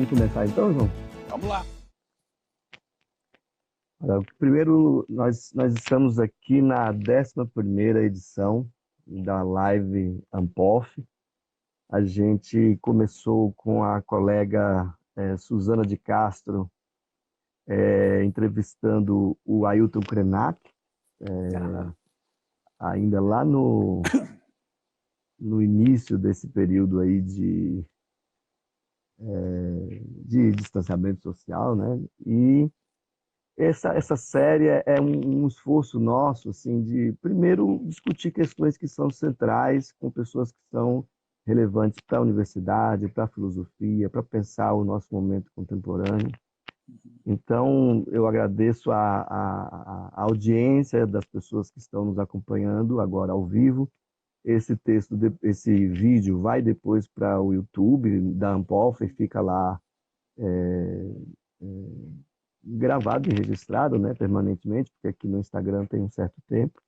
Vamos começar então, João? Vamos lá. Primeiro, nós estamos aqui na 11ª edição da Live Ampof. A gente começou com a colega Suzana de Castro entrevistando o Ailton Krenak, ainda lá no início desse período aí de distanciamento social, né? E essa série é um esforço nosso, assim, de primeiro discutir questões que são centrais com pessoas que são relevantes para a universidade, para a filosofia, para pensar o nosso momento contemporâneo. Então, eu agradeço a audiência das pessoas que estão nos acompanhando agora ao vivo. Esse vídeo vai depois para o YouTube da Ampof e fica lá gravado e registrado, né, permanentemente, porque aqui no Instagram tem um certo tempo.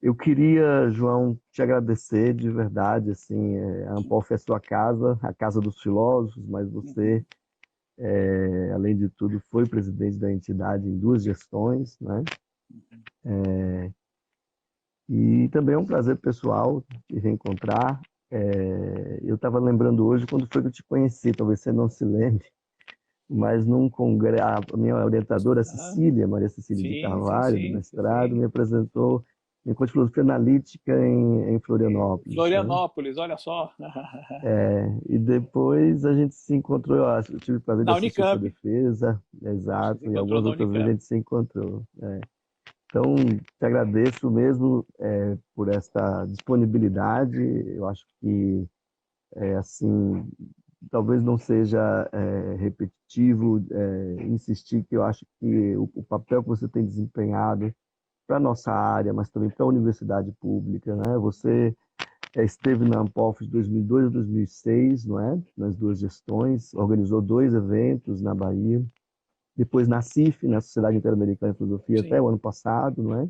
Eu queria, João, te agradecer de verdade, assim, a Ampof é sua casa, a casa dos filósofos, mas você, além de tudo, foi presidente da entidade em 2 gestões, né? E também é um prazer pessoal te reencontrar. Eu estava lembrando hoje quando foi que eu te conheci, talvez você não se lembre, mas num congresso, a minha orientadora, Maria Cecília de Carvalho, do mestrado, me apresentou em encontro de filosofia analítica em Florianópolis. Florianópolis, né? Olha só. E depois a gente se encontrou, eu acho, eu tive o prazer de Na assistir a sua Unicamp. defesa, exato, e Encontrou algumas na outras vezes a Unicamp. gente se encontrou. Então, te agradeço mesmo por esta disponibilidade. Eu acho que, assim, talvez não seja repetitivo insistir que eu acho que o papel que você tem desempenhado para a nossa área, mas também para a universidade pública, né? Você esteve na Ampof de 2002 a 2006, não é? Nas 2 gestões, organizou 2 eventos na Bahia, depois na CIF, na Sociedade Interamericana de Filosofia, até o ano passado, não é?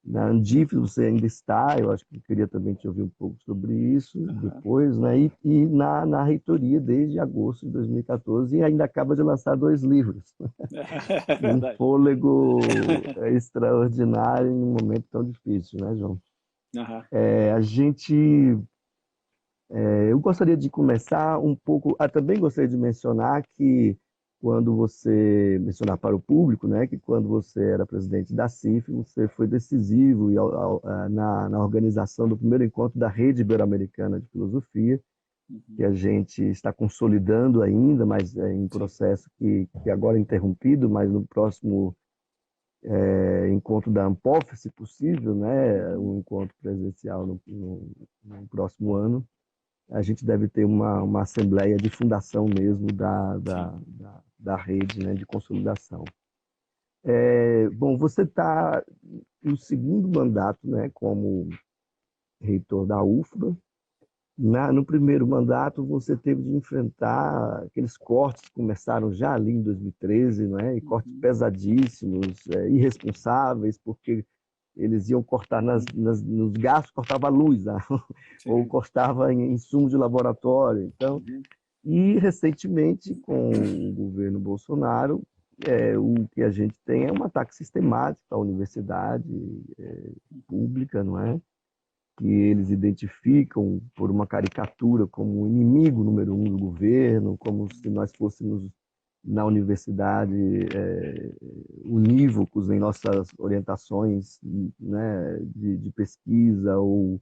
Na Andif você ainda está, eu acho que eu queria também te ouvir um pouco sobre isso depois, né? E na reitoria desde agosto de 2014 e ainda acaba de lançar 2 livros. Um fôlego extraordinário em um momento tão difícil, né, João? A gente, eu gostaria de começar um pouco, também gostaria de mencionar que mencionar para o público, né, que quando você era presidente da CIF, você foi decisivo na organização do primeiro encontro da Rede Ibero-Americana de Filosofia, que a gente está consolidando ainda, mas é em processo que agora é interrompido, mas no próximo encontro da Ampof, se possível, né, um encontro presencial no próximo ano, a gente deve ter uma assembleia de fundação mesmo da rede, né, de consolidação. Bom, você está no 2º mandato, né, como reitor da UFBA. No primeiro mandato, você teve de enfrentar aqueles cortes que começaram já ali em 2013, né, e cortes pesadíssimos, irresponsáveis, porque eles iam cortar nos gastos, cortava a luz, né? Ou cortava em insumos de laboratório. Então, e recentemente, com o governo Bolsonaro, o que a gente tem é um ataque sistemático à universidade pública, não é? Que eles identificam por uma caricatura como o inimigo número 1 do governo, como se nós fôssemos na universidade unívocos em nossas orientações, né, de pesquisa ou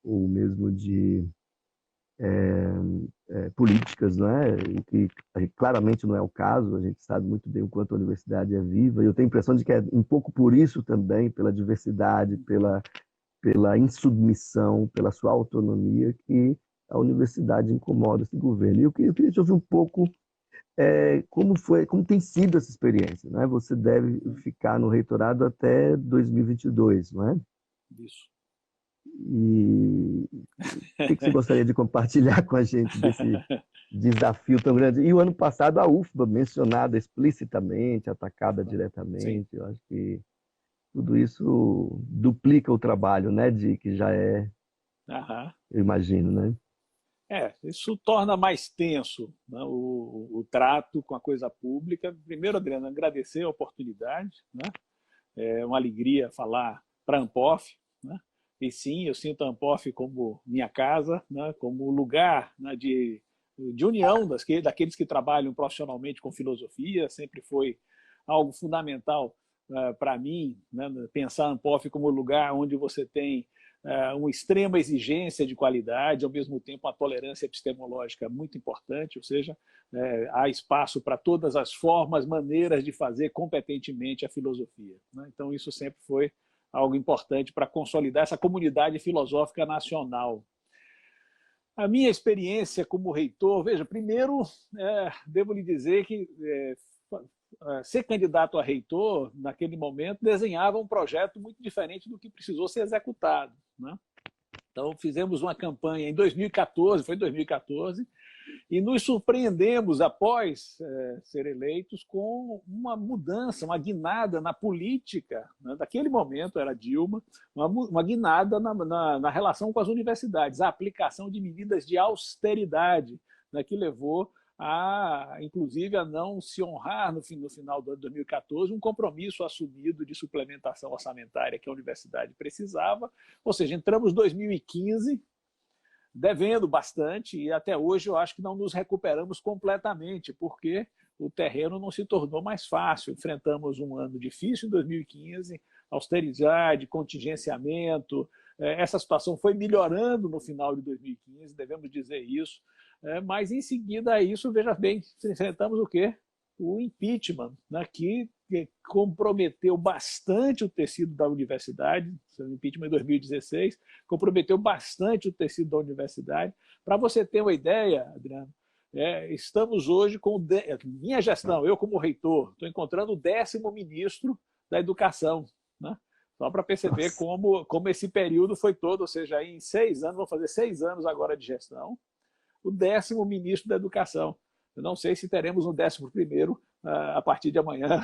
mesmo de políticas, né, o que claramente não é o caso. A gente sabe muito bem o quanto a universidade é viva, e eu tenho a impressão de que é um pouco por isso também, pela diversidade, pela insubmissão, pela sua autonomia, que a universidade incomoda esse governo. E eu queria te ouvir um pouco como tem sido essa experiência, né? Você deve ficar no reitorado até 2022, não é? Isso. E o que você gostaria de compartilhar com a gente desse desafio tão grande? E o ano passado a UFBA, mencionada explicitamente, atacada diretamente, eu acho que tudo isso duplica o trabalho, né, que já eu imagino, né? Isso torna mais tenso, né, o trato com a coisa pública. Primeiro, Adriano, agradecer a oportunidade, né? É uma alegria falar para a Anpof, né? E sim, eu sinto a Anpof como minha casa, né? Como lugar, né, de união daqueles que trabalham profissionalmente com filosofia. Sempre foi algo fundamental para mim, né? Pensar a Anpof como lugar onde você tem uma extrema exigência de qualidade, ao mesmo tempo uma tolerância epistemológica muito importante, ou seja, há espaço para todas as formas, maneiras de fazer competentemente a filosofia, né? Então isso sempre foi algo importante para consolidar essa comunidade filosófica nacional. A minha experiência como reitor, veja, primeiro, devo lhe dizer que ser candidato a reitor, naquele momento, desenhava um projeto muito diferente do que precisou ser executado, né? Então, fizemos uma campanha em 2014, foi em 2014, e nos surpreendemos, após ser eleitos, com uma mudança, uma guinada na política, né? Daquele momento, era Dilma, uma guinada na relação com as universidades, a aplicação de medidas de austeridade, né, que levou inclusive, a não se honrar no final do ano de 2014 um compromisso assumido de suplementação orçamentária que a universidade precisava. Ou seja, entramos em 2015 devendo bastante e até hoje eu acho que não nos recuperamos completamente, porque o terreno não se tornou mais fácil. Enfrentamos um ano difícil em 2015, austeridade, contingenciamento. Essa situação foi melhorando no final de 2015, devemos dizer isso. Mas, em seguida a isso, veja bem, enfrentamos o quê? O impeachment, né, que comprometeu bastante o tecido da universidade, o impeachment em 2016, comprometeu bastante o tecido da universidade. Para você ter uma ideia, Adriano, estamos hoje com minha gestão, eu como reitor, estou encontrando o 10º ministro da Educação, né? Só para perceber como esse período foi todo, ou seja, em 6 anos, vou fazer 6 anos agora de gestão, o 10º ministro da Educação. Eu não sei se teremos um 11º a partir de amanhã.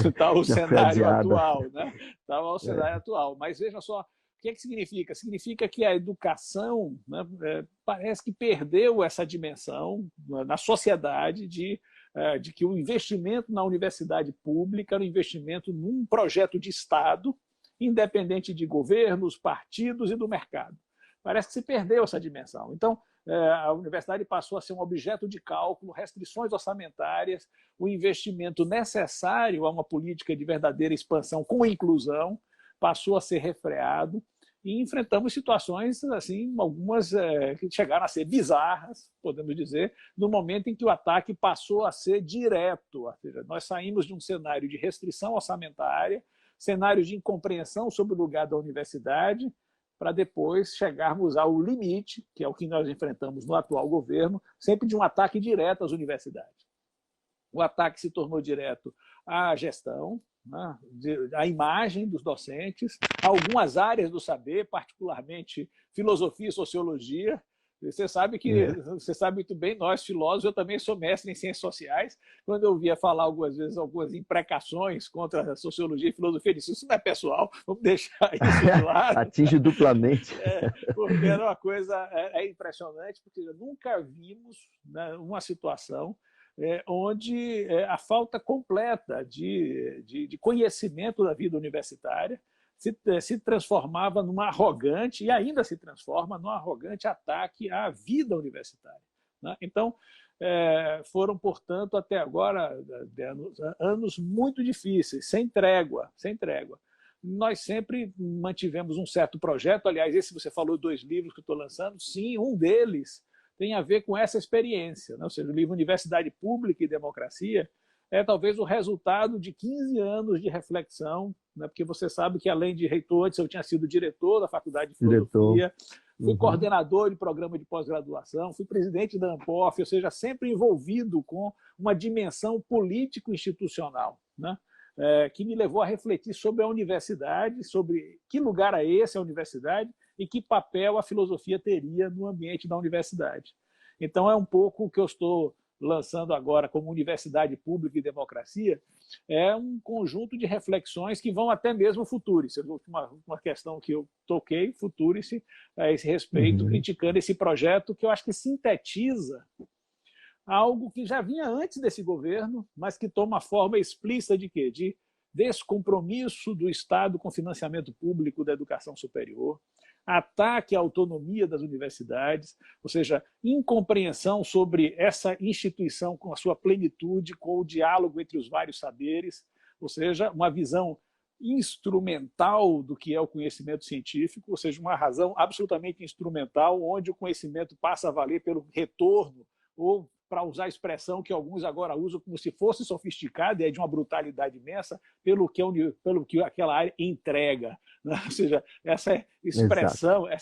Está o cenário atual, né? Está o cenário atual. Mas veja só, o que significa? Significa que a educação, né, parece que perdeu essa dimensão na sociedade de que o investimento na universidade pública era um investimento num projeto de Estado, independente de governos, partidos e do mercado. Parece que se perdeu essa dimensão. Então, a universidade passou a ser um objeto de cálculo, restrições orçamentárias, o investimento necessário a uma política de verdadeira expansão com inclusão passou a ser refreado e enfrentamos situações, assim, algumas que chegaram a ser bizarras, podemos dizer, no momento em que o ataque passou a ser direto. Ou seja, nós saímos de um cenário de restrição orçamentária, cenário de incompreensão sobre o lugar da universidade, para depois chegarmos ao limite, que é o que nós enfrentamos no atual governo, sempre de um ataque direto às universidades. O ataque se tornou direto à gestão, né, à imagem dos docentes, a algumas áreas do saber, particularmente filosofia e sociologia. Você sabe muito bem, nós filósofos, eu também sou mestre em ciências sociais. Quando eu ouvia falar algumas vezes algumas imprecações contra a sociologia e filosofia, eu disse, isso não é pessoal, vamos deixar isso de lado. Atinge duplamente. Porque era uma coisa impressionante, porque nunca vimos, né, uma situação onde a falta completa de conhecimento da vida universitária se transformava numa arrogante, e ainda se transforma num arrogante ataque à vida universitária, né? Então, foram, portanto, até agora, anos muito difíceis, sem trégua, sem trégua. Nós sempre mantivemos um certo projeto, aliás, esse você falou 2 livros que eu estou lançando, sim, um deles tem a ver com essa experiência, né? Ou seja, o livro Universidade Pública e Democracia é talvez o resultado de 15 anos de reflexão, né? Porque você sabe que, além de reitor, antes eu tinha sido diretor da Faculdade de Filosofia, fui coordenador de programa de pós-graduação, fui presidente da Anpof, ou seja, sempre envolvido com uma dimensão político-institucional, né? Que me levou a refletir sobre a universidade, sobre que lugar é esse a universidade e que papel a filosofia teria no ambiente da universidade. Então, é um pouco o que eu estou lançando agora como Universidade Pública e Democracia, é um conjunto de reflexões que vão até mesmo o Futurice. Uma questão que eu toquei, Futurice, a esse respeito, criticando esse projeto que eu acho que sintetiza algo que já vinha antes desse governo, mas que toma forma explícita de quê? De descompromisso do Estado com financiamento público da educação superior, ataque à autonomia das universidades, ou seja, incompreensão sobre essa instituição com a sua plenitude, com o diálogo entre os vários saberes, ou seja, uma visão instrumental do que é o conhecimento científico, ou seja, uma razão absolutamente instrumental, onde o conhecimento passa a valer pelo retorno, ou, para usar a expressão que alguns agora usam como se fosse sofisticada, e é de uma brutalidade imensa, pelo que aquela área entrega. Né? Ou seja, essa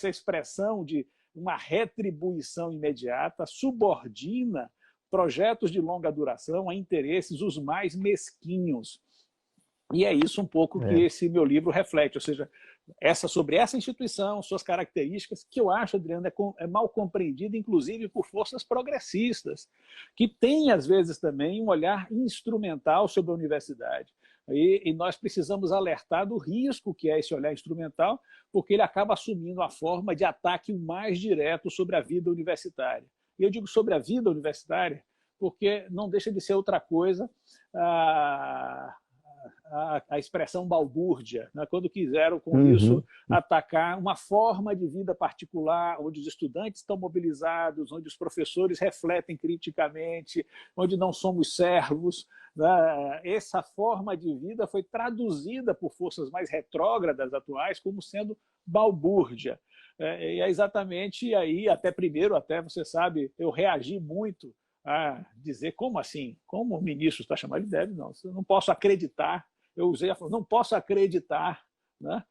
expressão de uma retribuição imediata subordina projetos de longa duração a interesses os mais mesquinhos. E é isso um pouco que esse meu livro reflete, ou seja, sobre essa instituição, suas características, que eu acho, Adriano, é mal compreendida, inclusive por forças progressistas, que têm, às vezes, também um olhar instrumental sobre a universidade. E nós precisamos alertar do risco que é esse olhar instrumental, porque ele acaba assumindo a forma de ataque mais direto sobre a vida universitária. E eu digo sobre a vida universitária porque não deixa de ser outra coisa a expressão balbúrdia, né? Quando quiseram com isso atacar uma forma de vida particular, onde os estudantes estão mobilizados, onde os professores refletem criticamente, onde não somos servos. Né? Essa forma de vida foi traduzida por forças mais retrógradas atuais como sendo balbúrdia. E é exatamente aí, até você sabe, eu reagi muito a dizer, como assim? Como o ministro está chamando? Ele deve, não. Eu não posso acreditar. Eu usei a não posso acreditar, né?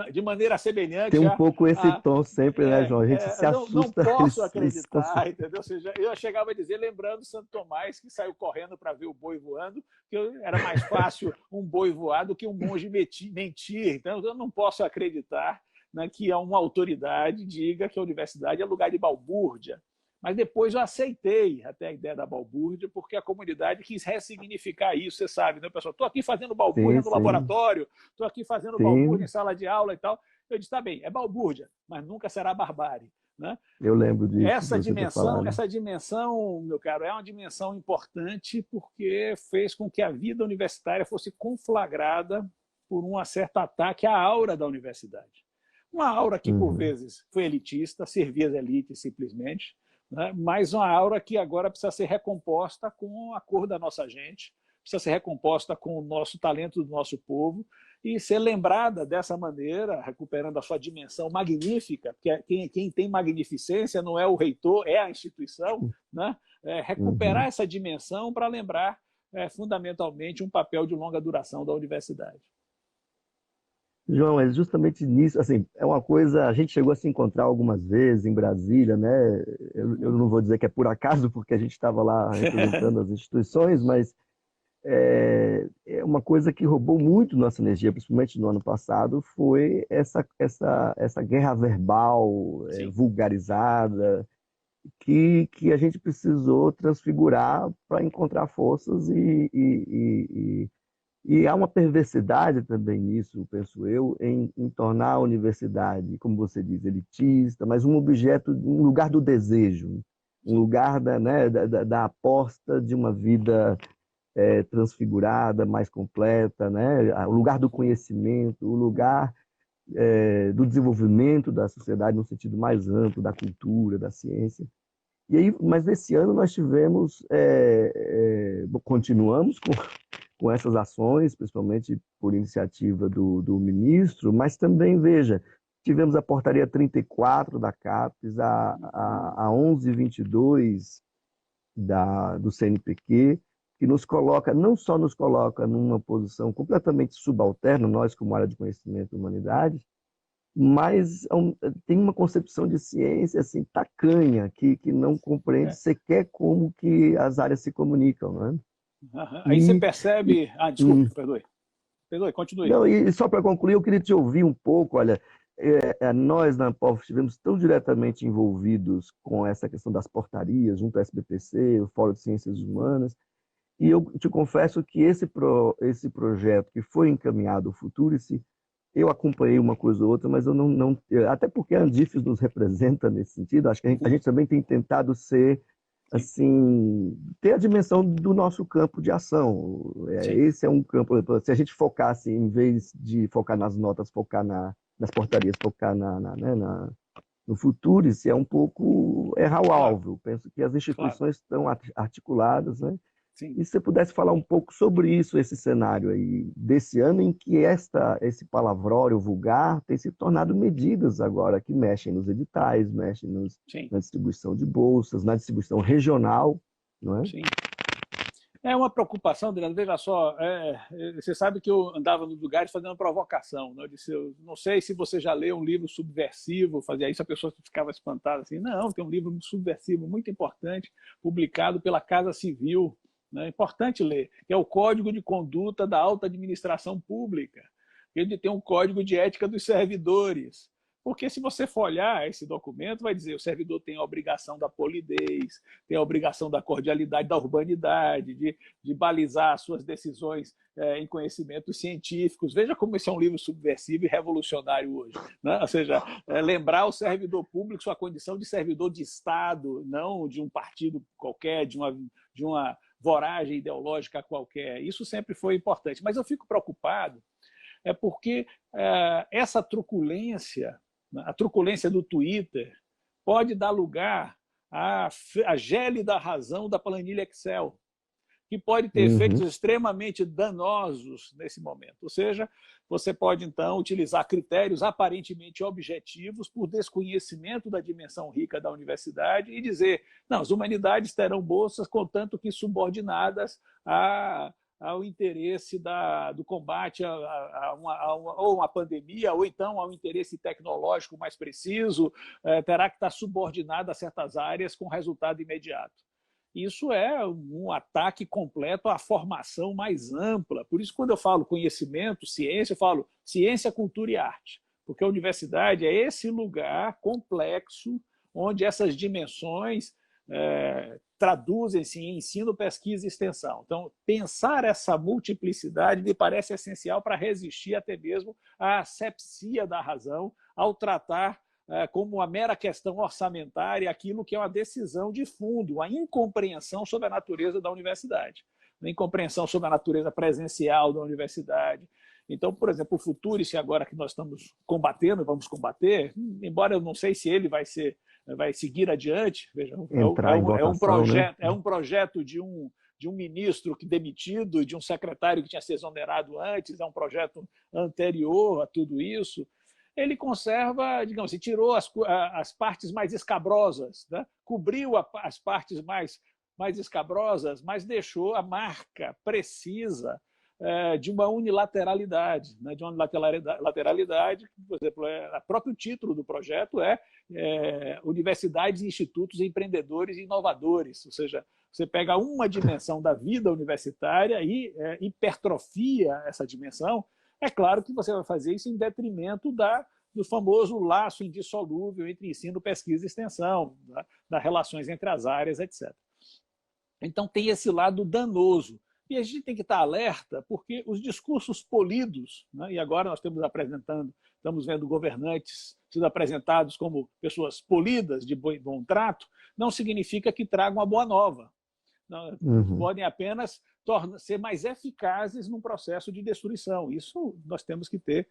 De maneira semelhante. Tem um pouco esse tom sempre, né, João? A gente se assusta. Não posso acreditar, entendeu? Ou seja, eu chegava a dizer, lembrando Santo Tomás, que saiu correndo para ver o boi voando, que era mais fácil um boi voar do que um monge mentir. Então, eu não posso acreditar, né, que uma autoridade diga que a universidade é lugar de balbúrdia. Mas depois eu aceitei até a ideia da balbúrdia, porque a comunidade quis ressignificar isso, você sabe, né, pessoal? Estou aqui fazendo balbúrdia no laboratório, estou aqui fazendo balbúrdia em sala de aula e tal. Eu disse, tá bem, é balbúrdia, mas nunca será barbárie. Né? Eu lembro disso. Essa dimensão, meu caro, é uma dimensão importante porque fez com que a vida universitária fosse conflagrada por um certo ataque à aura da universidade. Uma aura que, por vezes, foi elitista, servia as elites simplesmente, né? Mas uma aura que agora precisa ser recomposta com a cor da nossa gente, precisa ser recomposta com o nosso talento do nosso povo e ser lembrada dessa maneira, recuperando a sua dimensão magnífica, que quem tem magnificência não é o reitor, é a instituição, né? Recuperar essa dimensão para lembrar fundamentalmente um papel de longa duração da universidade. João, é justamente nisso, assim, é uma coisa, a gente chegou a se encontrar algumas vezes em Brasília, né? Eu não vou dizer que é por acaso, porque a gente estava lá representando as instituições, mas é uma coisa que roubou muito nossa energia, principalmente no ano passado, foi essa guerra verbal, vulgarizada, que a gente precisou transfigurar para encontrar forças e há uma perversidade também nisso, penso eu, em tornar a universidade, como você diz, elitista, mas um objeto, um lugar do desejo, um lugar da aposta de uma vida transfigurada, mais completa, né? O lugar do conhecimento, o lugar do desenvolvimento da sociedade no sentido mais amplo, da cultura, da ciência. E aí, mas nesse ano nós tivemos, continuamos com essas ações, principalmente por iniciativa do ministro, mas também, veja, tivemos a portaria 34 da CAPES, a 1122 do CNPq, que nos coloca, não só nos coloca numa posição completamente subalterna, nós como área de conhecimento e humanidades, mas tem uma concepção de ciência assim, tacanha, que não compreende sequer como que as áreas se comunicam, não é? Aí você percebe... desculpe, perdoe. Perdoe, continue. Não, e só para concluir, eu queria te ouvir um pouco, olha, nós, na Ampof, estivemos tão diretamente envolvidos com essa questão das portarias, junto à SBPC, o Fórum de Ciências Humanas, e eu te confesso que esse projeto que foi encaminhado, o Futurice, eu acompanhei uma coisa ou outra, mas eu não até porque a Andifes nos representa nesse sentido, acho que a gente também tem tentado ser, assim, ter a dimensão do nosso campo de ação. Esse é um campo, se a gente focasse, em vez de focar nas notas, focar nas portarias, focar né, no Futurice, é um pouco errar o alvo. Eu penso que as instituições estão articuladas, né? Sim. E se você pudesse falar um pouco sobre isso, esse cenário aí, desse ano em que esse palavrório vulgar tem se tornado medidas agora que mexem nos editais, mexem na distribuição de bolsas, na distribuição regional, não é? Sim. É uma preocupação, Adriano, veja só, você sabe que eu andava nos lugares fazendo provocação, né? Eu disse, eu não sei se você já leu um livro subversivo, fazia isso, a pessoa ficava espantada assim, não, tem um livro subversivo muito importante, publicado pela Casa Civil, é importante ler, que é o Código de Conduta da Alta Administração Pública. Ele tem um código de ética dos servidores. Porque se você for olhar esse documento, vai dizer que o servidor tem a obrigação da polidez, tem a obrigação da cordialidade, da urbanidade, de balizar suas decisões em conhecimentos científicos. Veja como esse é um livro subversivo e revolucionário hoje, né? Ou seja, lembrar o servidor público sua condição de servidor de Estado, não de um partido qualquer, de uma voragem ideológica qualquer. Isso sempre foi importante. Mas eu fico preocupado porque essa truculência, a truculência do Twitter, pode dar lugar à gélida razão da planilha Excel, que pode ter efeitos extremamente danosos nesse momento. Ou seja, você pode, então, utilizar critérios aparentemente objetivos por desconhecimento da dimensão rica da universidade e dizer, não, as humanidades terão bolsas, contanto que subordinadas ao interesse do combate a uma pandemia, ou então ao interesse tecnológico mais preciso, terá que estar subordinada a certas áreas com resultado imediato. Isso é um ataque completo à formação mais ampla. Por isso, quando eu falo conhecimento, ciência, eu falo ciência, cultura e arte. Porque a universidade é esse lugar complexo onde essas dimensões traduzem-se em ensino, pesquisa e extensão. Então, pensar essa multiplicidade me parece essencial para resistir até mesmo à asepsia da razão ao tratar como uma mera questão orçamentária aquilo que é uma decisão de fundo, uma incompreensão sobre a natureza da universidade, uma incompreensão sobre a natureza presencial da universidade. Então, por exemplo, o Futurice, agora que nós estamos combatendo, vamos combater, embora eu não sei se ele vai seguir adiante, veja, é um projeto de um ministro que demitido, de um secretário que tinha se exonerado antes, é um projeto anterior a tudo isso. Ele conserva, digamos assim, tirou as partes mais escabrosas, né? Cobriu as partes mais escabrosas, mas deixou a marca precisa de uma unilateralidade, né? De uma lateralidade, por exemplo, o próprio título do projeto é Universidades, Institutos Empreendedores e Inovadores, ou seja, você pega uma dimensão da vida universitária e hipertrofia essa dimensão. É claro que você vai fazer isso em detrimento do famoso laço indissolúvel entre ensino, pesquisa e extensão, das relações entre as áreas, etc. Então, tem esse lado danoso. E a gente tem que estar alerta, porque os discursos polidos, né, e agora nós estamos vendo governantes sendo apresentados como pessoas polidas, de bom trato, não significa que tragam a boa nova. Podem apenas ser mais eficazes num processo de destruição. Isso nós temos que ter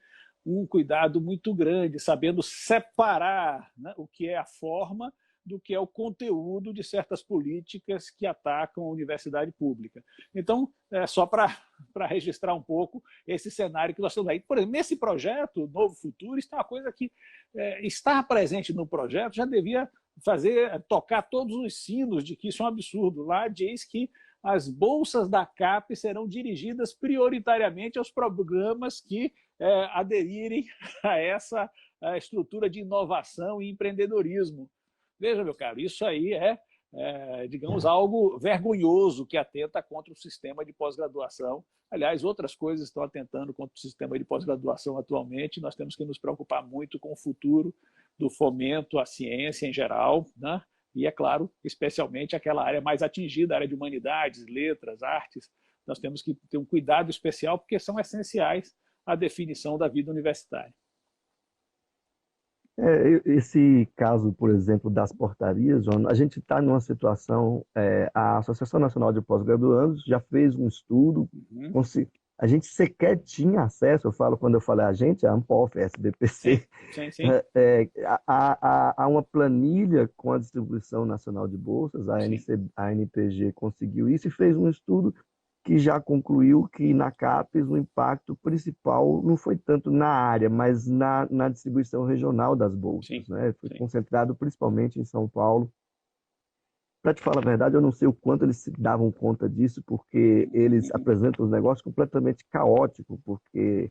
um cuidado muito grande, sabendo separar, né, o que é a forma do que é o conteúdo de certas políticas que atacam a universidade pública. Então, só para registrar um pouco esse cenário que nós estamos aí. Por exemplo, nesse projeto, Novo Futuro, está uma coisa que estar presente no projeto já devia tocar todos os sinos de que isso é um absurdo. Lá diz que as bolsas da CAPES serão dirigidas prioritariamente aos programas que aderirem a essa estrutura de inovação e empreendedorismo. Veja, meu caro, isso aí é digamos, algo vergonhoso que atenta contra o sistema de pós-graduação. Aliás, outras coisas estão atentando contra o sistema de pós-graduação atualmente. Nós temos que nos preocupar muito com o futuro do fomento à ciência em geral, né? E, é claro, especialmente aquela área mais atingida, a área de humanidades, letras, artes. Nós temos que ter um cuidado especial, porque são essenciais à definição da vida universitária. Esse caso, por exemplo, das portarias, João, a gente está numa situação, a Associação Nacional de Pós-Graduandos já fez um estudo, a gente sequer tinha acesso, quando eu falei a gente, a ANPOF, a SBPC, sim. há uma planilha com a distribuição nacional de bolsas, a NPG conseguiu isso e fez um estudo que já concluiu que na CAPES o impacto principal não foi tanto na área, mas na distribuição regional das bolsas, né? Foi concentrado principalmente em São Paulo. Para te falar a verdade, eu não sei o quanto eles se davam conta disso, porque eles apresentam os negócios completamente caóticos, porque...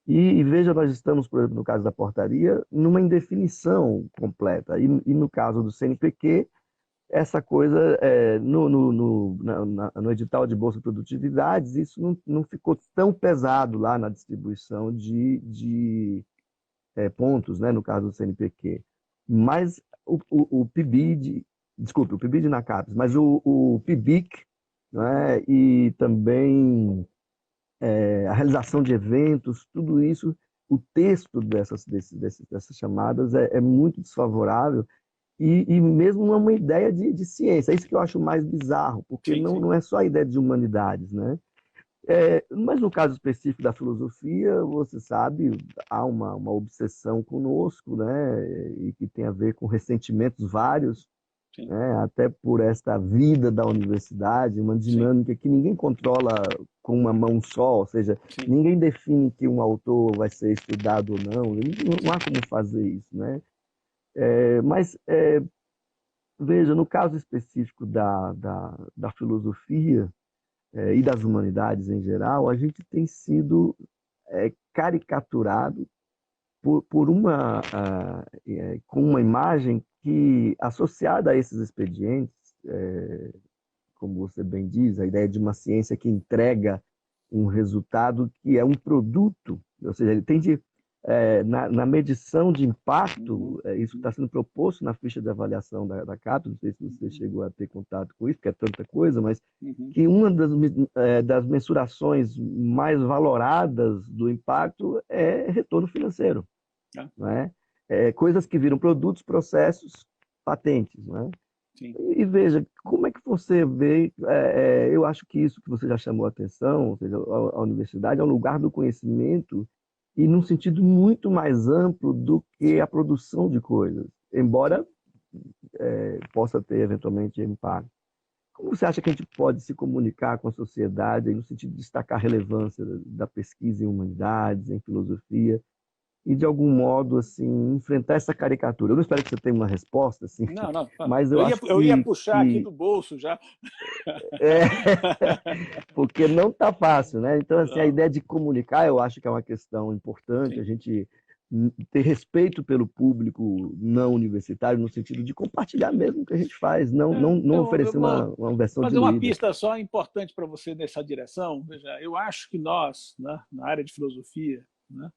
E veja, nós estamos, por exemplo, no caso da portaria, numa indefinição completa. E no caso do CNPq, essa coisa, no edital de Bolsa de Produtividades, isso não ficou tão pesado lá na distribuição de pontos, né, no caso do CNPq. Mas o PIBID, desculpe, o PIBID na CAPES, mas o PIBIC, né, e também a realização de eventos, tudo isso, o texto dessas chamadas é muito desfavorável. E mesmo não é uma ideia de ciência. É isso que eu acho mais bizarro, porque não é só a ideia de humanidades, né? Mas no caso específico da filosofia, você sabe, há uma obsessão conosco, né? E que tem a ver com ressentimentos vários, né? Até por esta vida da universidade, uma dinâmica que ninguém controla com uma mão só, ou seja, ninguém define que um autor vai ser estudado ou não, não há como fazer isso, né? Mas, veja, no caso específico da filosofia e das humanidades em geral, a gente tem sido caricaturado com uma imagem que, associada a esses expedientes, como você bem diz, a ideia de uma ciência que entrega um resultado que é um produto, ou seja, ele tem de na medição de impacto, isso está sendo proposto na ficha de avaliação da CAPES, não sei se você chegou a ter contato com isso, porque é tanta coisa, mas que uma das mensurações mais valoradas do impacto é retorno financeiro. Não é? Coisas que viram produtos, processos, patentes. Não é? E veja, como é que você vê, eu acho que isso que você já chamou a atenção, ou seja, a universidade é um lugar do conhecimento e num sentido muito mais amplo do que a produção de coisas, embora possa ter eventualmente impacto. Como você acha que a gente pode se comunicar com a sociedade no sentido de destacar a relevância da pesquisa em humanidades, em filosofia, e de algum modo assim enfrentar essa caricatura? Eu não espero que você tenha uma resposta, assim, não. mas eu ia puxar aqui do bolso já. Porque não está fácil, né? Então, assim, a ideia de comunicar, eu acho que é uma questão importante, a gente ter respeito pelo público não universitário, no sentido de compartilhar mesmo o que a gente faz, não oferecer uma versão fazer diluída. Uma pista só importante para você nessa direção. Veja, eu acho que nós, né, na área de filosofia, né,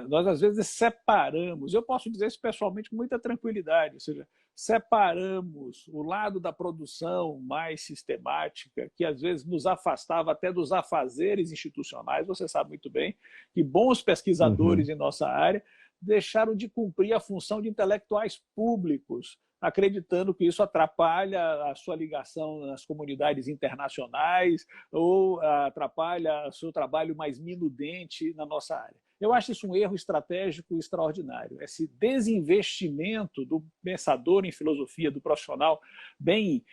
nós às vezes separamos, eu posso dizer isso pessoalmente com muita tranquilidade, ou seja, separamos o lado da produção mais sistemática, que às vezes nos afastava até dos afazeres institucionais. Você sabe muito bem que bons pesquisadores em nossa área deixaram de cumprir a função de intelectuais públicos, acreditando que isso atrapalha a sua ligação nas comunidades internacionais ou atrapalha o seu trabalho mais minudente na nossa área. Eu acho isso um erro estratégico extraordinário. Esse desinvestimento do pensador em filosofia, do profissional bem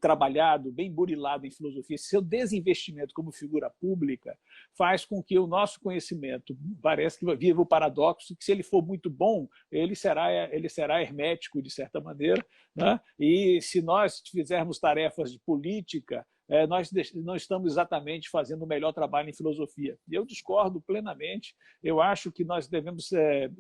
trabalhado, bem burilado em filosofia, esse seu desinvestimento como figura pública faz com que o nosso conhecimento, parece que viva o paradoxo, que se ele for muito bom, ele será hermético, de certa maneira, né? E se nós fizermos tarefas de política, nós não estamos exatamente fazendo o melhor trabalho em filosofia. E eu discordo plenamente. Eu acho que nós devemos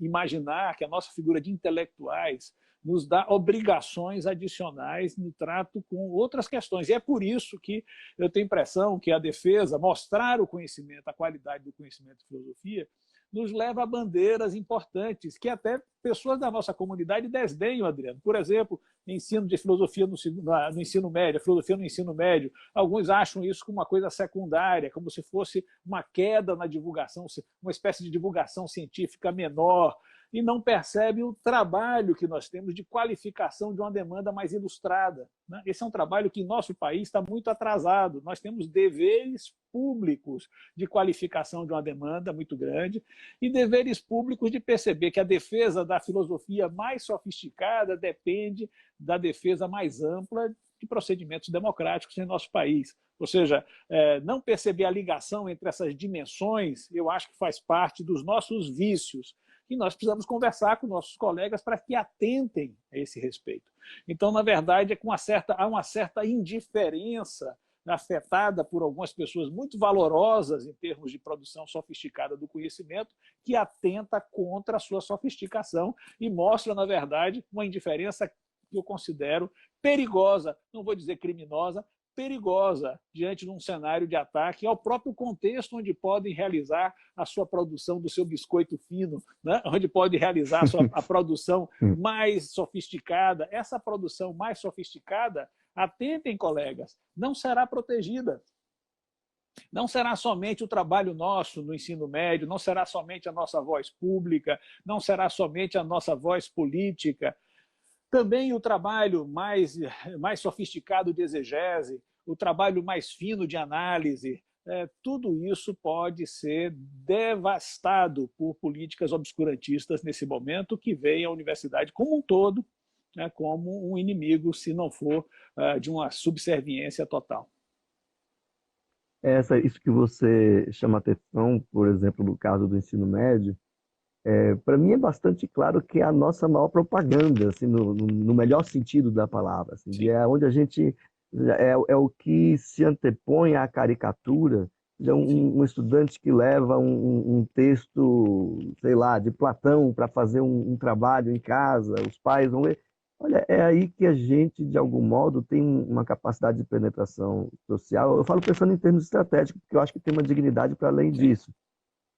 imaginar que a nossa figura de intelectuais nos dá obrigações adicionais no trato com outras questões. E é por isso que eu tenho a impressão que a defesa, mostrar o conhecimento, a qualidade do conhecimento de filosofia, nos leva a bandeiras importantes que até pessoas da nossa comunidade desdenham, Adriano. Por exemplo, ensino de filosofia no ensino médio, filosofia no ensino médio. Alguns acham isso como uma coisa secundária, como se fosse uma queda na divulgação, uma espécie de divulgação científica menor, e não percebe o trabalho que nós temos de qualificação de uma demanda mais ilustrada. Esse é um trabalho que em nosso país está muito atrasado. Nós temos deveres públicos de qualificação de uma demanda muito grande e deveres públicos de perceber que a defesa da filosofia mais sofisticada depende da defesa mais ampla de procedimentos democráticos em nosso país. Ou seja, não perceber a ligação entre essas dimensões, eu acho que faz parte dos nossos vícios, e nós precisamos conversar com nossos colegas para que atentem a esse respeito. Então, na verdade, há uma certa indiferença afetada por algumas pessoas muito valorosas em termos de produção sofisticada do conhecimento, que atenta contra a sua sofisticação e mostra, na verdade, uma indiferença que eu considero perigosa, não vou dizer criminosa, perigosa diante de um cenário de ataque ao próprio contexto onde podem realizar a sua produção do seu biscoito fino, né? Onde pode realizar a produção mais sofisticada. Essa produção mais sofisticada, atentem, colegas, não será protegida. Não será somente o trabalho nosso no ensino médio, não será somente a nossa voz pública, não será somente a nossa voz política. Também o trabalho mais sofisticado de exegese, o trabalho mais fino de análise, tudo isso pode ser devastado por políticas obscurantistas nesse momento, que veem a universidade como um todo, né, como um inimigo, se não for de uma subserviência total. Isso que você chama atenção, por exemplo, no caso do ensino médio, para mim é bastante claro que é a nossa maior propaganda, assim, no melhor sentido da palavra. Assim, é onde a gente é o que se antepõe à caricatura. Um estudante que leva um texto, sei lá, de Platão para fazer um trabalho em casa, os pais vão ler. Olha, é aí que a gente, de algum modo, tem uma capacidade de penetração social. Eu falo pensando em termos estratégicos, porque eu acho que tem uma dignidade para além disso.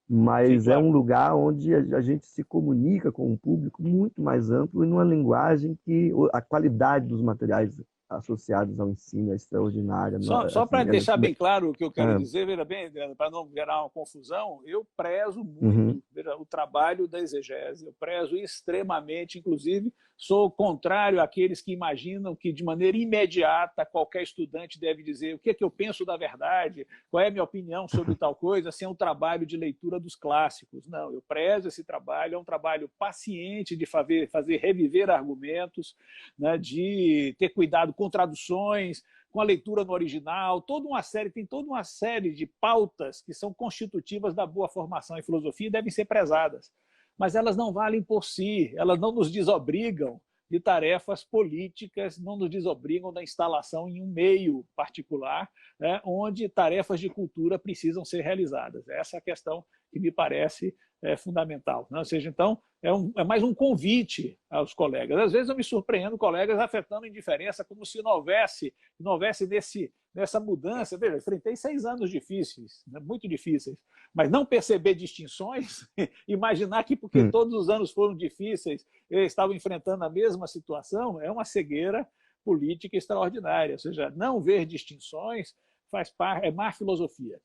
Mas é um lugar onde a gente se comunica com um público muito mais amplo e numa linguagem que a qualidade dos materiais associados ao ensino é extraordinária. Só para deixar bem claro o que eu quero dizer, veja bem, para não gerar uma confusão, eu prezo muito o trabalho da exegese, eu prezo extremamente, inclusive sou contrário àqueles que imaginam que de maneira imediata qualquer estudante deve dizer o que é que eu penso da verdade, qual é a minha opinião sobre tal coisa, sem um trabalho de leitura dos clássicos. Não, eu prezo esse trabalho, é um trabalho paciente de fazer reviver argumentos, né, de ter cuidado com traduções, com a leitura no original, tem toda uma série de pautas que são constitutivas da boa formação em filosofia e devem ser prezadas. Mas elas não valem por si, elas não nos desobrigam de tarefas políticas, não nos desobrigam da instalação em um meio particular, onde tarefas de cultura precisam ser realizadas. Essa é a questão que me parece fundamental. Ou seja, então, é mais um convite aos colegas. Às vezes eu me surpreendo colegas afetando indiferença, como se não houvesse nessa mudança. Veja, eu enfrentei 6 anos difíceis, né, muito difíceis, mas não perceber distinções, imaginar que porque todos os anos foram difíceis, eu estava enfrentando a mesma situação, é uma cegueira política extraordinária. Ou seja, não ver distinções é má filosofia.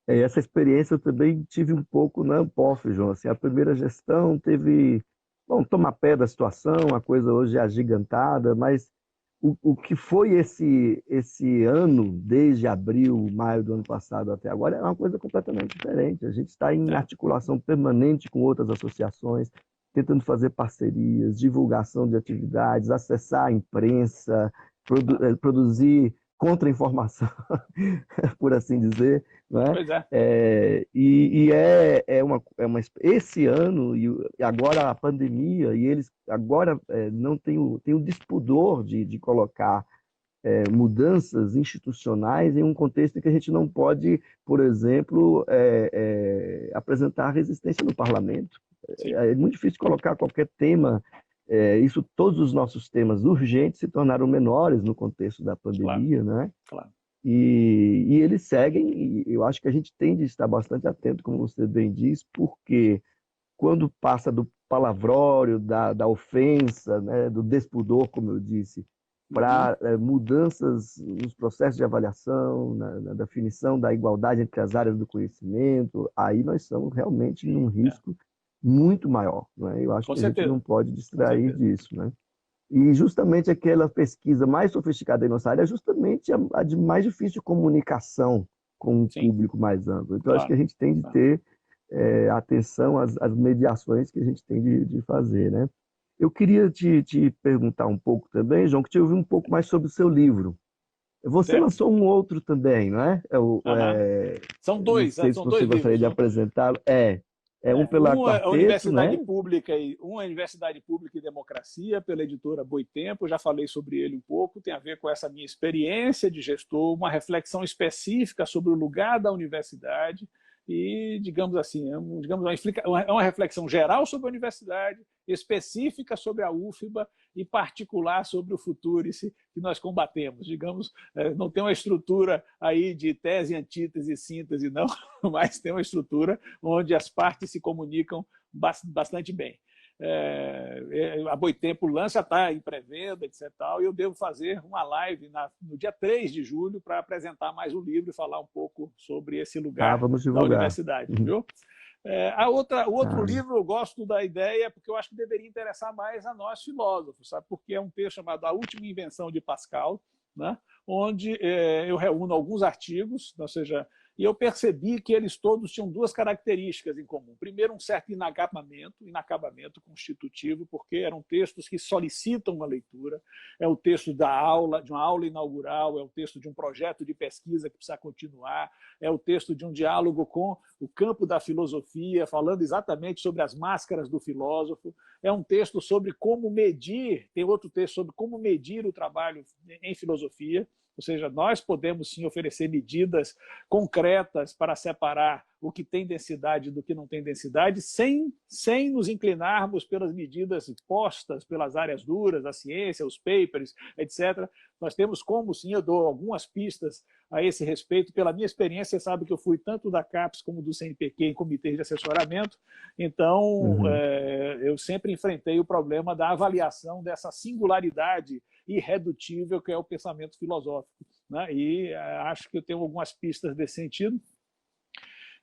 Essa experiência eu também tive um pouco na Ampof, João. Assim, a primeira gestão teve, tomar pé da situação, a coisa hoje é agigantada, mas o que foi esse ano, desde abril, maio do ano passado até agora, é uma coisa completamente diferente. A gente está em articulação permanente com outras associações, tentando fazer parcerias, divulgação de atividades, acessar a imprensa, produzir contra-informação, por assim dizer. Né? Pois é. Esse ano, e agora a pandemia, e eles agora não têm o despudor de colocar mudanças institucionais em um contexto em que a gente não pode, por exemplo, apresentar resistência no parlamento. É muito difícil colocar qualquer tema isso, todos os nossos temas urgentes se tornaram menores no contexto da Claro, pandemia, né? claro. E eles seguem, e eu acho que a gente tem de estar bastante atento, como você bem diz, porque quando passa do palavrório, da ofensa, né, do despudor, como eu disse, Uhum. para mudanças nos processos de avaliação, na definição da igualdade entre as áreas do conhecimento, aí nós estamos realmente num É, risco muito maior, né? Eu acho com que a gente não certeza, pode com distrair certeza. disso, né? E justamente aquela pesquisa mais sofisticada em nossa área é justamente a de mais difícil comunicação com o Sim, público mais amplo. Então, acho que claro. a gente tem de Claro. ter atenção às mediações que a gente tem de fazer, né? Eu queria te perguntar um pouco também, João, que te ouvir um pouco mais sobre o seu livro. Você Certo? lançou um outro também, não é? Aham. Não sei se São você dois gostaria livros, de viu? apresentá-lo. É um pela Um é a Quarteto, Universidade né? Pública e Democracia, pela editora Boitempo, já falei sobre ele um pouco, tem a ver com essa minha experiência de gestor, uma reflexão específica sobre o lugar da universidade e, digamos assim, é uma reflexão geral sobre a universidade, específica sobre a UFBA e particular sobre o Futurice que nós combatemos. Digamos, não tem uma estrutura aí de tese, antítese e síntese, não, mas tem uma estrutura onde as partes se comunicam bastante bem. A Boitempo lança, está em pré-venda, etc. E eu devo fazer uma live no dia 3 de julho para apresentar mais o livro e falar um pouco sobre esse Ah, lugar vamos da divulgar. universidade. Uhum. Viu? O outro Ah, livro eu gosto da ideia porque eu acho que deveria interessar mais a nós filósofos, sabe? Porque é um texto chamado A Última Invenção de Pascal, né? Onde eu reúno alguns artigos, ou seja, e eu percebi que eles todos tinham duas características em comum. Primeiro, um certo inacabamento constitutivo, porque eram textos que solicitam uma leitura. É o texto da aula, de uma aula inaugural, é o texto de um projeto de pesquisa que precisa continuar, é o texto de um diálogo com o campo da filosofia, falando exatamente sobre as máscaras do filósofo. É um texto sobre como medir, tem outro texto sobre como medir o trabalho em filosofia. Ou seja, nós podemos sim oferecer medidas concretas para separar o que tem densidade do que não tem densidade, sem nos inclinarmos pelas medidas postas pelas áreas duras, a ciência, os papers, etc. Nós temos como, sim, eu dou algumas pistas a esse respeito. Pela minha experiência, você sabe que eu fui tanto da CAPES como do CNPq em comitês de assessoramento, então uhum. eu sempre enfrentei o problema da avaliação dessa singularidade irredutível que é o pensamento filosófico, né? E acho que eu tenho algumas pistas desse sentido.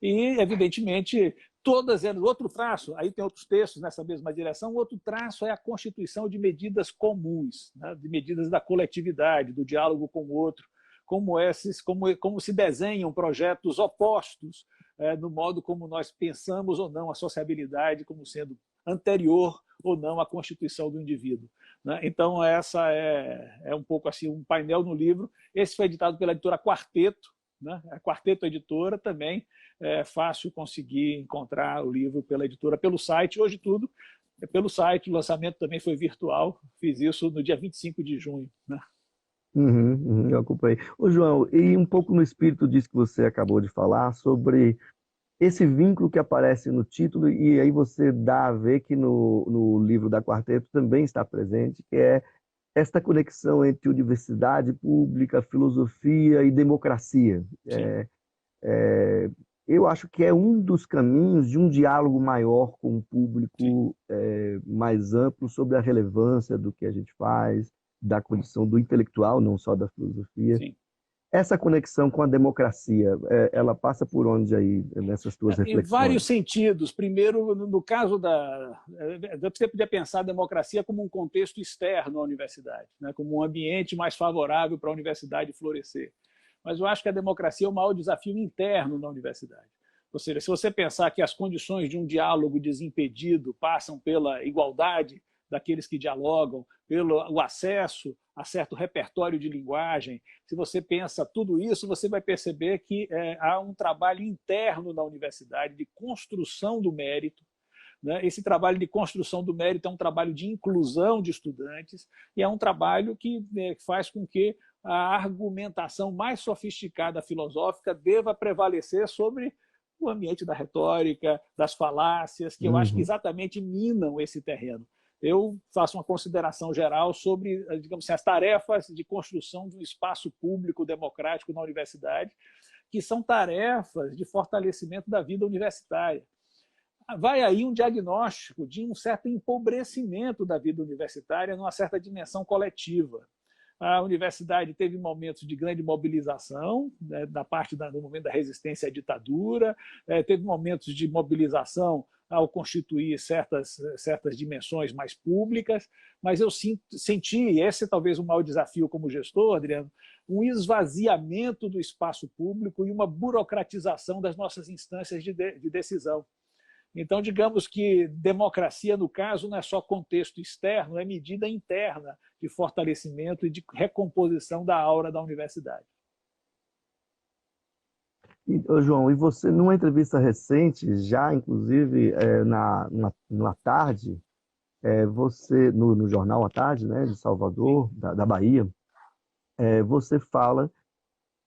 E, evidentemente, todas elas. Outro traço, aí tem outros textos nessa mesma direção, outro traço é a constituição de medidas comuns, né? De medidas da coletividade, do diálogo com o outro, como se desenham projetos opostos no modo como nós pensamos ou não a sociabilidade como sendo anterior ou não à constituição do indivíduo. Né? Então, essa é um pouco assim um painel no livro. Esse foi editado pela editora Quarteto, né? A Quarteto Editora também. É fácil conseguir encontrar o livro pela editora, pelo site. Hoje tudo é pelo site, o lançamento também foi virtual. Fiz isso no dia 25 de junho. Né? Uhum, uhum, eu acompanhei. Ô, João, e um pouco no espírito disso que você acabou de falar, sobre esse vínculo que aparece no título, e aí você dá a ver que no livro da Quarteto também está presente, que é esta conexão entre universidade pública, filosofia e democracia. Sim, Eu acho que é um dos caminhos de um diálogo maior com o sim, público, mais amplo sobre a relevância do que a gente faz, da condição do intelectual, não só da filosofia. sim. Essa conexão com a democracia, ela passa por onde aí, nessas tuas Em vários reflexões? sentidos. Primeiro, no caso você podia pensar a democracia como um contexto externo à universidade, né? Como um ambiente mais favorável para a universidade florescer. Mas eu acho que a democracia é o maior desafio interno na universidade. Ou seja, se você pensar que as condições de um diálogo desimpedido passam pela igualdade daqueles que dialogam, pelo acesso a certo repertório de linguagem, se você pensa tudo isso, você vai perceber que há um trabalho interno na universidade de construção do mérito. Né? Esse trabalho de construção do mérito é um trabalho de inclusão de estudantes e é um trabalho que faz com que a argumentação mais sofisticada filosófica deva prevalecer sobre o ambiente da retórica, das falácias, que eu acho que Uhum, exatamente minam esse terreno. eu faço uma consideração geral sobre, digamos assim, as tarefas de construção de um espaço público democrático na universidade, que são tarefas de fortalecimento da vida universitária. Vai aí um diagnóstico de um certo empobrecimento da vida universitária numa certa dimensão coletiva. A universidade teve momentos de grande mobilização, né, no momento da resistência à ditadura, teve momentos de mobilização ao constituir certas dimensões mais públicas, mas eu senti, e esse é talvez o maior desafio como gestor, Adriano, um esvaziamento do espaço público e uma burocratização das nossas instâncias de decisão. Então, digamos que democracia, no caso, não é só contexto externo, é medida interna de fortalecimento e de recomposição da aura da universidade. João, e você, numa entrevista recente, já inclusive na tarde, você, no jornal à tarde, né, de Salvador, da Bahia, você fala,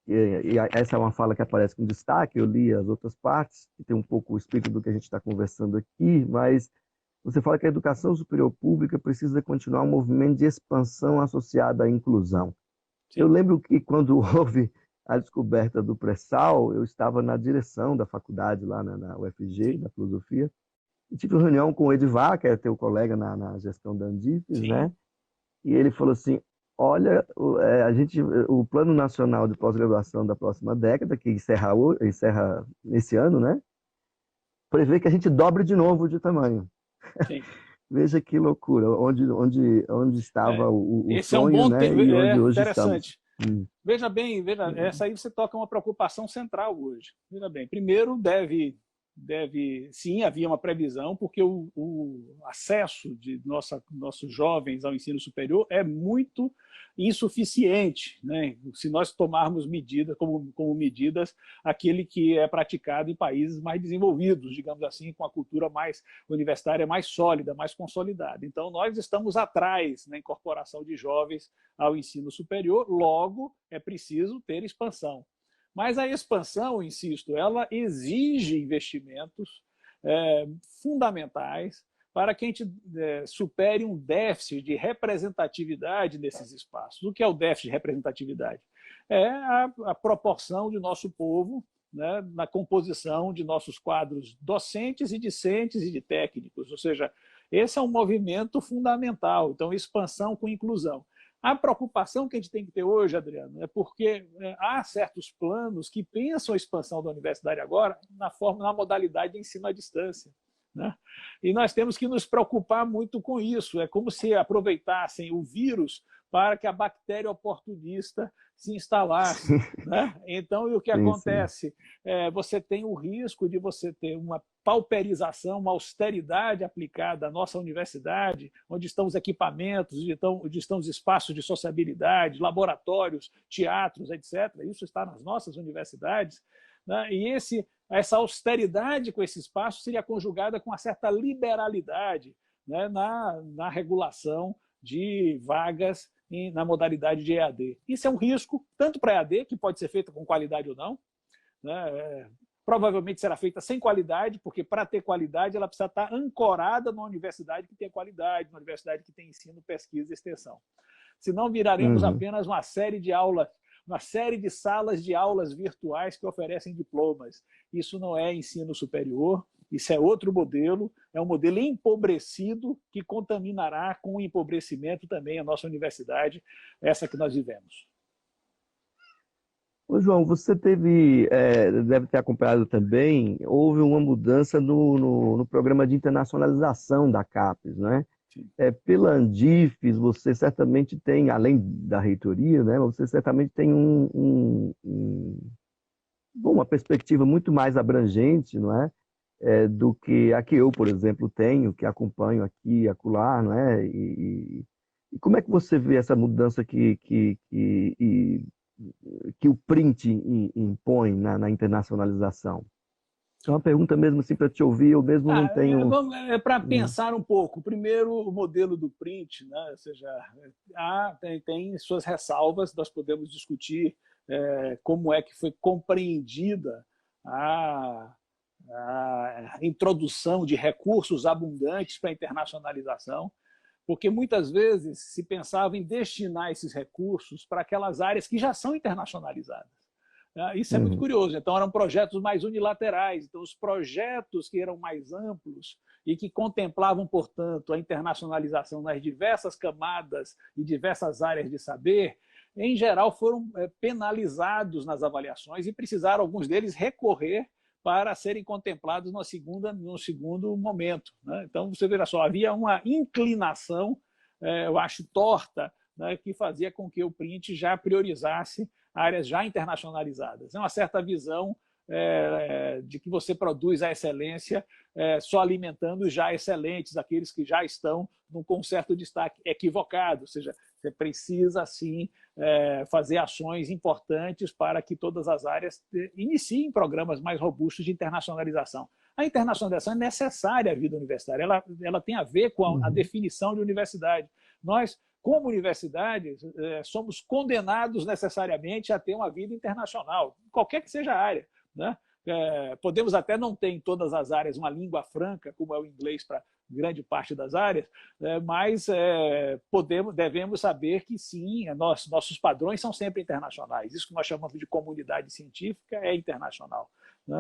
e essa é uma fala que aparece com destaque, eu li as outras partes, que tem um pouco o espírito do que a gente está conversando aqui, mas você fala que a educação superior pública precisa continuar um movimento de expansão associado à inclusão. Sim. Eu lembro que quando houve a descoberta do pré-sal, eu estava na direção da faculdade lá na UFG, da filosofia, e tive uma reunião com o Edivar, que é teu colega na gestão da Andifes, né? E ele falou assim, olha, o Plano Nacional de Pós-Graduação da próxima década, que encerra nesse ano, né? Prevê que a gente dobre de novo de tamanho. Sim. Veja que loucura, onde estava o esse sonho, é um bom né? E onde hoje interessante. Estamos. Veja bem, essa aí você toca uma preocupação central hoje. Veja bem, primeiro sim, havia uma previsão, porque o acesso de nossos jovens ao ensino superior é muito insuficiente, né? Se nós tomarmos medidas como medidas aquele que é praticado em países mais desenvolvidos, digamos assim, com a cultura mais universitária mais sólida, mais consolidada. Então, nós estamos atrás na incorporação de jovens ao ensino superior, logo é preciso ter expansão. Mas a expansão, insisto, ela exige investimentos fundamentais para que a gente supere um déficit de representatividade nesses espaços. O que é o déficit de representatividade? É a proporção de nosso povo, né, na composição de nossos quadros docentes e discentes e de técnicos. Ou seja, esse é um movimento fundamental. Então, expansão com inclusão. A preocupação que a gente tem que ter hoje, Adriano, é porque há certos planos que pensam a expansão da universidade agora na modalidade de ensino à distância, né? E nós temos que nos preocupar muito com isso. É como se aproveitassem o vírus para que a bactéria oportunista se instalasse, né? Então, o que acontece? Você tem o risco de você ter uma pauperização, uma austeridade aplicada à nossa universidade, onde estão os equipamentos, onde estão os espaços de sociabilidade, laboratórios, teatros, etc. Isso está nas nossas universidades, né? E essa austeridade com esse espaço seria conjugada com uma certa liberalidade, né, na regulação de vagas na modalidade de EAD. Isso é um risco, tanto para EAD, que pode ser feita com qualidade ou não, né? Provavelmente será feita sem qualidade, porque para ter qualidade ela precisa estar ancorada numa universidade que tem qualidade, numa universidade que tem ensino, pesquisa e extensão. Senão viraremos apenas uma série de salas de aulas virtuais que oferecem diplomas. Isso não é ensino superior, isso é outro modelo, é um modelo empobrecido que contaminará com o empobrecimento também a nossa universidade, essa que nós vivemos. Ô, João, você deve ter acompanhado também, houve uma mudança no programa de internacionalização da CAPES, né? Pela Andifes, você certamente tem, além da reitoria, né, você certamente tem uma perspectiva muito mais abrangente, não é? Do que a que eu, por exemplo, tenho, que acompanho aqui e acolá, não é? E como é que você vê essa mudança que o print impõe na internacionalização? É uma pergunta mesmo assim para te ouvir, eu mesmo não tenho... Para pensar um pouco. Primeiro, o modelo do print, né? Ou seja, tem suas ressalvas, nós podemos discutir como é que foi compreendida a introdução de recursos abundantes para a internacionalização. porque muitas vezes se pensava em destinar esses recursos para aquelas áreas que já são internacionalizadas. Isso é muito curioso. Então, eram projetos mais unilaterais. Então, os projetos que eram mais amplos e que contemplavam, portanto, a internacionalização nas diversas camadas e diversas áreas de saber, em geral, foram penalizados nas avaliações e precisaram, alguns deles, recorrer para serem contemplados no segundo momento. Então, você verá só, havia uma inclinação, eu acho, torta, que fazia com que o print já priorizasse áreas já internacionalizadas. É uma certa visão de que você produz a excelência só alimentando os já excelentes, aqueles que já estão com um certo destaque equivocado, ou seja, você precisa, sim, fazer ações importantes para que todas as áreas iniciem programas mais robustos de internacionalização. A internacionalização é necessária à vida universitária, ela tem a ver com a definição de universidade. Nós, como universidades, somos condenados necessariamente a ter uma vida internacional, qualquer que seja a área. Podemos até não ter em todas as áreas uma língua franca, como é o inglês para grande parte das áreas, mas devemos saber que sim, nossos padrões são sempre internacionais. Isso que nós chamamos de comunidade científica é internacional,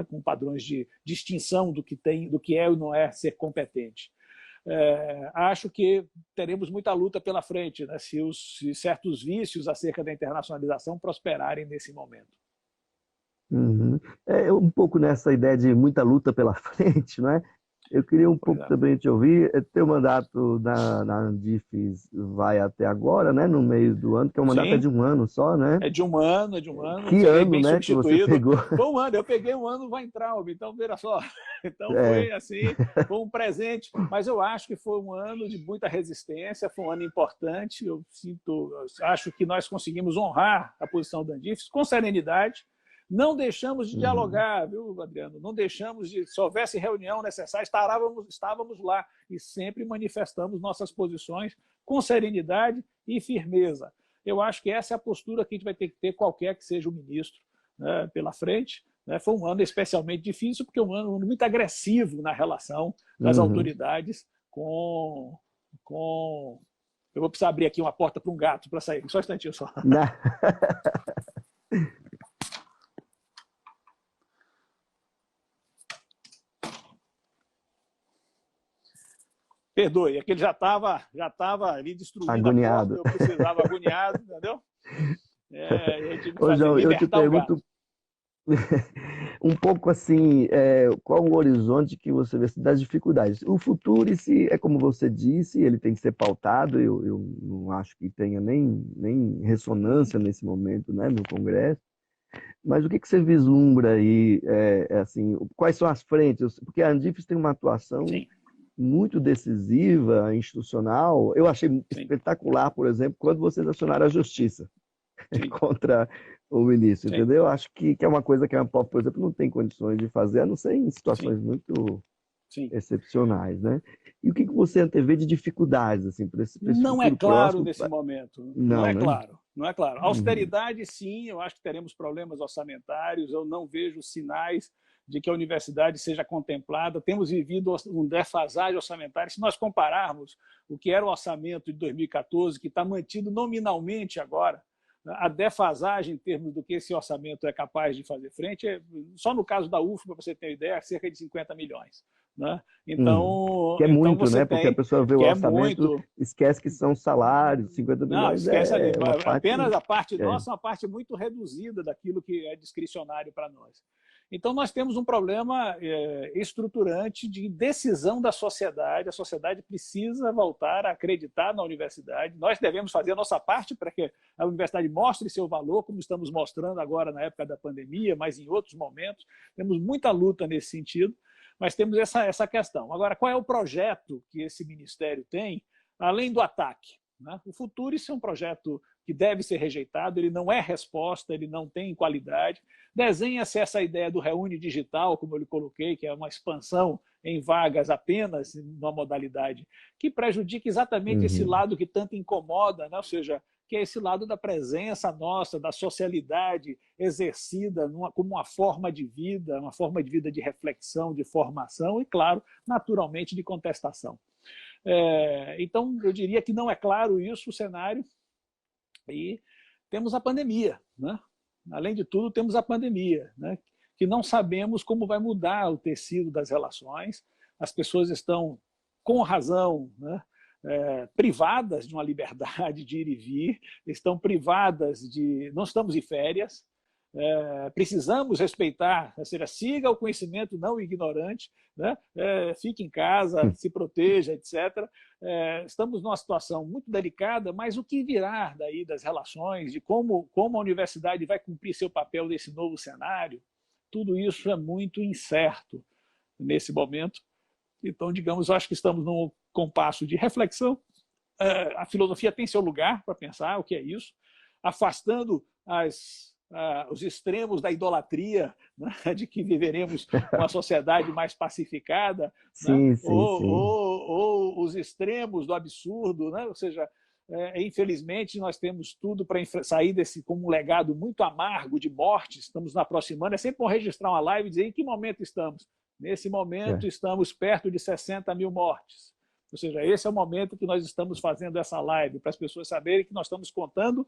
com padrões de distinção do que é ou não é ser competente. Acho que teremos muita luta pela frente, se certos vícios acerca da internacionalização prosperarem nesse momento. Um pouco nessa ideia de muita luta pela frente, não é? Eu queria um pouco também te ouvir. Teu mandato na Andifes vai até agora, né? No meio do ano, que é um mandato de um ano só, né? É de um ano. Que ano, né, que você pegou? Foi um ano, eu peguei um ano no Weintraub, então, veja só. Então, foi assim, foi um presente. Mas eu acho que foi um ano de muita resistência, foi um ano importante. Acho que nós conseguimos honrar a posição da Andifes com serenidade. Não deixamos de dialogar, viu, Adriano? Não deixamos de, se houvesse reunião necessária, estávamos lá e sempre manifestamos nossas posições com serenidade e firmeza. Eu acho que essa é a postura que a gente vai ter que ter, qualquer que seja o ministro, pela frente. Foi um ano especialmente difícil, porque é um ano muito agressivo na relação das autoridades com... Eu vou precisar abrir aqui uma porta para um gato para sair. Só um instantinho só. Perdoe, é que ele já estava ali destruindo agoniado. A porta, eu precisava agoniado, entendeu? Eu tive que Ô, João, eu te pergunto um pouco assim, qual o horizonte que você vê das dificuldades? O futuro, é como você disse, ele tem que ser pautado, eu não acho que tenha nem ressonância nesse momento, né, no Congresso, mas o que você vislumbra aí, assim, quais são as frentes? Porque a Andifes tem uma atuação... Sim. muito decisiva, institucional. Eu achei espetacular, por exemplo, quando vocês acionaram a justiça contra o ministro, entendeu? Acho que é uma coisa que a ANPOF, por exemplo, não tem condições de fazer, a não ser em situações muito excepcionais, né? E o que você antevê de dificuldades, assim, para esse não é claro nesse momento. Não é né? claro. Não é claro. Austeridade, sim, eu acho que teremos problemas orçamentários, eu não vejo sinais de que a universidade seja contemplada. Temos vivido um defasagem orçamentária. Se nós compararmos o que era o orçamento de 2014, que está mantido nominalmente agora, a defasagem em termos do que esse orçamento é capaz de fazer frente, só no caso da UF, para você ter uma ideia, é cerca de 50 milhões. Então, que é muito, então né? Porque a pessoa vê o orçamento, esquece que são salários, 50 milhões. Não, esquece ali. Apenas parte... a parte nossa é uma parte muito reduzida daquilo que é discricionário para nós. Então, nós temos um problema estruturante de decisão da sociedade. A sociedade precisa voltar a acreditar na universidade. Nós devemos fazer a nossa parte para que a universidade mostre seu valor, como estamos mostrando agora na época da pandemia, mas em outros momentos. Temos muita luta nesse sentido, mas temos essa questão. Agora, qual é o projeto que esse ministério tem, além do ataque? O Futuris é um projeto que deve ser rejeitado, ele não é resposta, ele não tem qualidade. Desenha-se essa ideia do Reúne Digital, como eu lhe coloquei, que é uma expansão em vagas apenas numa modalidade, que prejudica exatamente esse lado que tanto incomoda, né? Ou seja, que é esse lado da presença nossa, da socialidade exercida como uma forma de vida de reflexão, de formação e, claro, naturalmente, de contestação. Então, eu diria que não é claro isso, o cenário, e temos a pandemia, né? Além de tudo, temos a pandemia, né? Que não sabemos como vai mudar o tecido das relações. As pessoas estão, com razão, né, privadas de uma liberdade de ir e vir, estão privadas de... Não estamos em férias, precisamos respeitar, ou seja, siga o conhecimento não ignorante, né? Fique em casa, se proteja, etc. Estamos numa situação muito delicada, mas o que virá daí das relações, de como a universidade vai cumprir seu papel nesse novo cenário, tudo isso é muito incerto nesse momento. Então, digamos, eu acho que estamos num compasso de reflexão. A filosofia tem seu lugar para pensar o que é isso, afastando os extremos da idolatria, né, de que viveremos uma sociedade mais pacificada, Sim, né, sim, sim. ou os extremos do absurdo, né, ou seja, infelizmente nós temos tudo para sair desse como um legado muito amargo de mortes, estamos nos aproximando, é sempre bom registrar uma live e dizer em que momento estamos. Nesse momento estamos perto de 60 mil mortes. Ou seja, esse é o momento que nós estamos fazendo essa live, para as pessoas saberem que nós estamos contando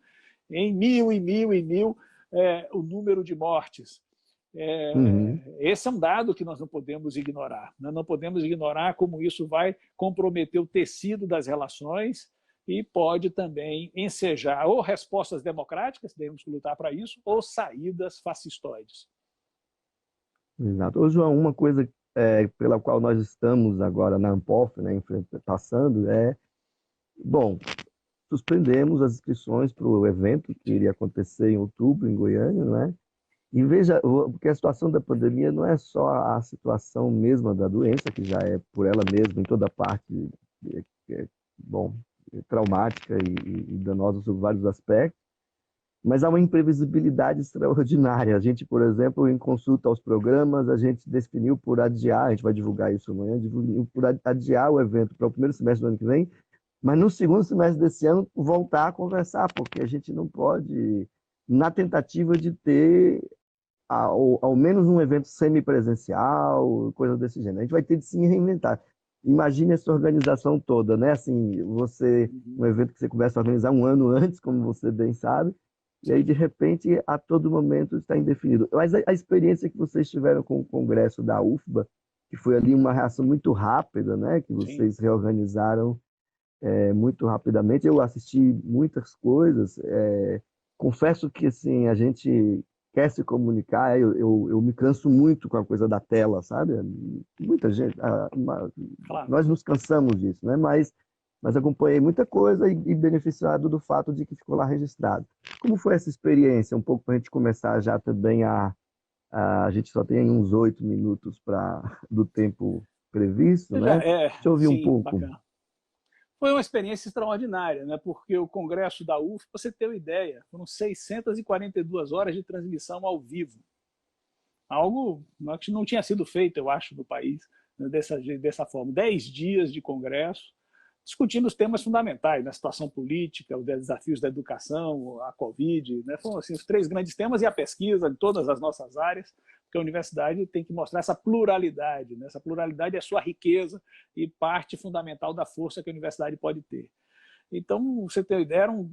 em mil e mil e mil o número de mortes. Esse é um dado que nós não podemos ignorar. Nós não podemos ignorar como isso vai comprometer o tecido das relações e pode também ensejar ou respostas democráticas, temos que lutar para isso, ou saídas fascistoides. Exato. Ô, João, uma coisa pela qual nós estamos agora na Ampof, né, passando, bom, suspendemos as inscrições para o evento que iria acontecer em outubro, em Goiânia, né? E veja, porque a situação da pandemia não é só a situação mesma da doença, que já é por ela mesma, em toda parte, bom, traumática e danosa sobre vários aspectos, mas há uma imprevisibilidade extraordinária. A gente, por exemplo, em consulta aos programas, a gente definiu por adiar, a gente vai divulgar isso amanhã, por adiar o evento para o primeiro semestre do ano que vem, mas no segundo semestre desse ano voltar a conversar, porque a gente não pode, na tentativa de ter ao menos um evento semipresencial, coisa desse gênero. A gente vai ter de se reinventar. Imagine essa organização toda, né? Assim, um evento que você começa a organizar um ano antes, como você bem sabe, e aí, de repente, a todo momento está indefinido. Mas a experiência que vocês tiveram com o congresso da UFBA, que foi ali uma reação muito rápida, né? Que vocês reorganizaram muito rapidamente. Eu assisti muitas coisas. Confesso que assim, a gente quer se comunicar, eu me canso muito com a coisa da tela, sabe? Muita gente, Claro. nós nos cansamos disso, né? Mas acompanhei muita coisa e beneficiado do fato de que ficou lá registrado. Como foi essa experiência? Um pouco para a gente começar já também a gente só tem uns 8 minutos do tempo previsto, né? Deixa eu ouvir um Sim, pouco. bacana. Foi uma experiência extraordinária, né? Porque o congresso da UF, para você ter uma ideia, foram 642 horas de transmissão ao vivo. Algo que não tinha sido feito, eu acho, no país, né? dessa forma. 10 dias de congresso, discutindo os temas fundamentais, né? A situação política, os desafios da educação, a Covid, né? Foram assim, os 3 grandes temas e a pesquisa de todas as nossas áreas, porque a universidade tem que mostrar essa pluralidade, né? Essa pluralidade é a sua riqueza e parte fundamental da força que a universidade pode ter. Então, você tem uma ideia, eram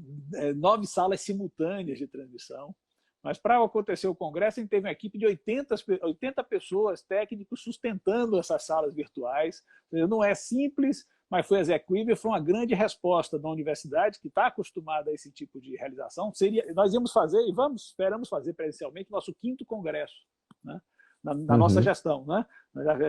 9 salas simultâneas de transmissão, mas para acontecer o congresso, a gente teve uma equipe de 80 pessoas, técnicos, sustentando essas salas virtuais. Não é simples, mas foi execuível, foi uma grande resposta da universidade, que está acostumada a esse tipo de realização. Nós íamos fazer, e esperamos fazer presencialmente, nosso 5º congresso, né? Na nossa gestão. Né?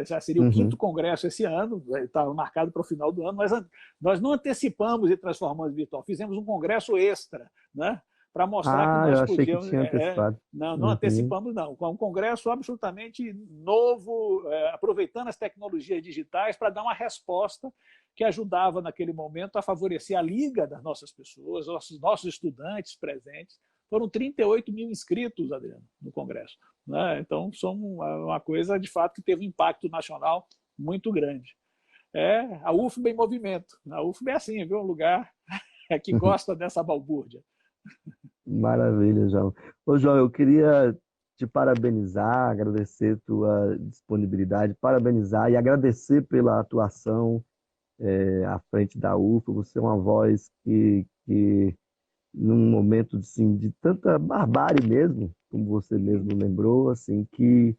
Já seria o 5º congresso esse ano, estava marcado para o final do ano, mas nós não antecipamos e transformamos virtual, fizemos um congresso extra, né? Para mostrar que nós eu achei que podíamos... tinha antecipado. Não antecipamos, não. Um congresso absolutamente novo, aproveitando as tecnologias digitais para dar uma resposta que ajudava, naquele momento, a favorecer a liga das nossas pessoas, nossos estudantes presentes. Foram 38 mil inscritos, Adriano, no congresso. Né? Então, são uma coisa, de fato, que teve um impacto nacional muito grande. A UFBA em movimento. A UFBA é assim, viu? Um lugar que gosta dessa balbúrdia. Maravilha, João. Ô, João, eu queria te parabenizar, agradecer tua disponibilidade, parabenizar e agradecer pela atuação à frente da UFA, você é uma voz que num momento assim, de tanta barbárie mesmo, como você mesmo lembrou, assim, que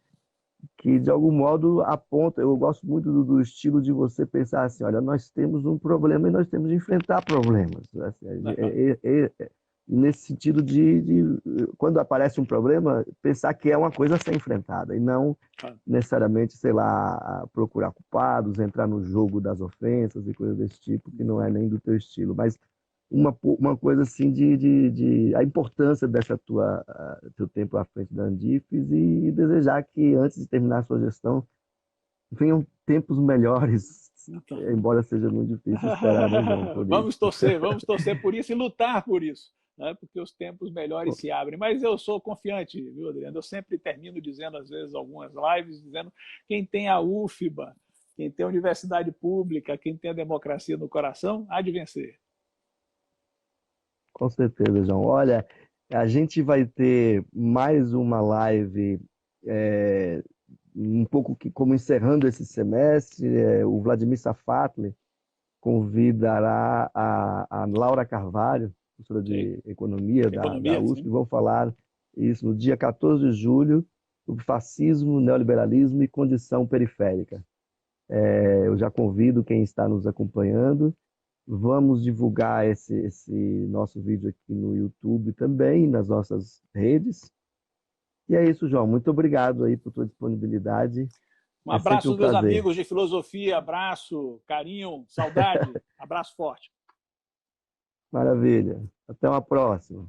de algum modo aponta. Eu gosto muito do estilo de você pensar assim: olha, nós temos um problema e nós temos de enfrentar problemas. Assim, nesse sentido quando aparece um problema, pensar que é uma coisa a ser enfrentada e não necessariamente, sei lá, procurar culpados, entrar no jogo das ofensas e coisas desse tipo, que não é nem do teu estilo. Mas uma coisa assim a importância dessa teu tempo à frente da Andifes e desejar que antes de terminar a sua gestão venham tempos melhores, Então. embora seja muito difícil esperar, né, João, por isso. Vamos torcer por isso e lutar por isso, né? Porque os tempos melhores se abrem. Mas eu sou confiante, viu, Adriano? Eu sempre termino dizendo, às vezes, algumas lives, dizendo quem tem a UFBA, quem tem a universidade pública, quem tem a democracia no coração, há de vencer. Com certeza, João. Olha, a gente vai ter mais uma live, um pouco como encerrando esse semestre. O Vladimir Safatli convidará a Laura Carvalho, professora Sim. de Economia da Economia, USP, sim. vão falar isso no dia 14 de julho, sobre fascismo, neoliberalismo e condição periférica. Eu já convido quem está nos acompanhando. Vamos divulgar esse nosso vídeo aqui no YouTube também, nas nossas redes. E é isso, João. Muito obrigado aí por tua disponibilidade. Um É sempre abraço um aos meus prazer. amigos de filosofia, abraço, carinho, saudade, abraço forte. Maravilha. Até uma próxima.